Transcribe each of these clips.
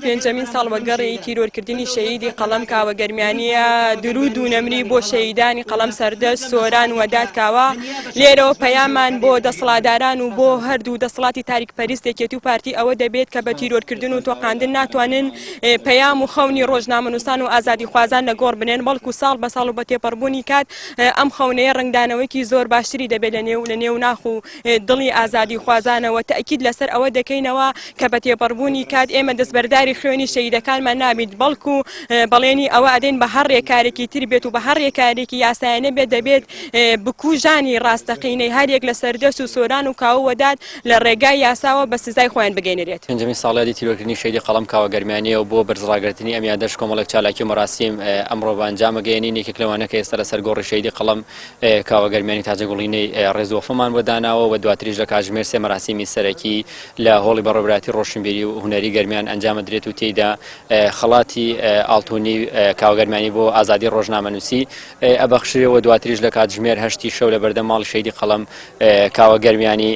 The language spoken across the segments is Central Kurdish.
پێنجەمین ساڵ وەگەڕی تیرۆرکردنی شەهیدی قەڵەم کاوەگەرمیانیە درود و نەمری بۆ شەهیدانی قەڵەم سەردەست سۆران وەداد کاوە لێرەوە پەیامان بۆ دەسەڵاتداران و بۆ هەردوو دەسەڵاتی تاریکپەرست یەکێتی و پارتی ئەوە دەبێت کە بە تیرۆرکردن و تۆقاندن ناتوانن پەیام و خەونی ڕۆژنامەنووسان و ئازادی خوازان لە گۆڕ بنێن بەڵکو ساڵ بە ساڵ و بە تێپەڕبوونی کات ئەم خەونەیە ڕنگدانەوەیکی زۆر باشتری دەبێت لە نێو ناخ و دڵی ئازادی خوازانەوە تەئکید لەسەر ئەوە دەکەینەوە کە بە تێپەڕبوونی کات ئێمە دەستبەرداری خوێنی شەهیدەکانمان نابیت بەڵکو بەڵێنی ئەوە ئەدەین بە هەر ڕێکارێکی تر بێت و بە هەر ڕێکارێکی یاسایانە بێت دەبێت بکوژانی ڕاستەقینەی هەرێک لە سەردەست و سۆران و کاوە وەداد لە ڕێگای یاساوە بە سزای خۆیان بگەینێت. پێنجەمین ساڵیادی تیرۆرکردنی شەهیدی قەڵەم کاوەگەرمیانیەوە بۆ بەرزڕاگرتنی ئەم یادەش کۆمەڵێک چالاکی و مەراسیم ئەمڕۆ بە ئەنجامەگەیەنین یەکێک لەوانە کە ئێستا لەسەر گۆڕی شەهیدی قەڵەم کاوەگەرمیانی تاجەگوڵینەی ڕێزوەفەمان بۆداناوە و دواتریش لە کاتژمێر سێ مەراسیمی سەرەکی لە هۆڵی بەڕێوەبەراتی ڕۆشنبیری و هونەری گەرمیان ئەنجامەدرێت و تێیدا خەڵاتی ئاڵتوونی کاوەگەرمیانی بۆ ئازادی ڕۆژنامەنووسی ئەبەخشرێەوە دواتریش لە کاتژمێر 8 شەو لە بەردەم ماڵی شەهیدی قەڵەم کاوەگەرمیانی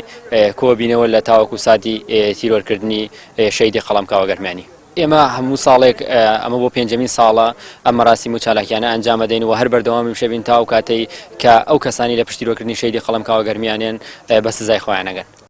کۆبینەوە لە تاوەکو ساتی تیرۆرکردنی شەهیدی قەڵەم کاوەگەرمیانی. ئێمە هەموو ساڵێک ئەمە بۆ پێنجەمین ساڵە ئەم مەراسیم و چالاکیانە ئەنجامەدەین و هەر بەردەوامی شەبین تا و کاتەی کە ئەو کەسانی لە پشتیرۆکردنی شەهیدی قەڵەم کاوەگەرمیانیان بە سزای خۆیان ئەگەن.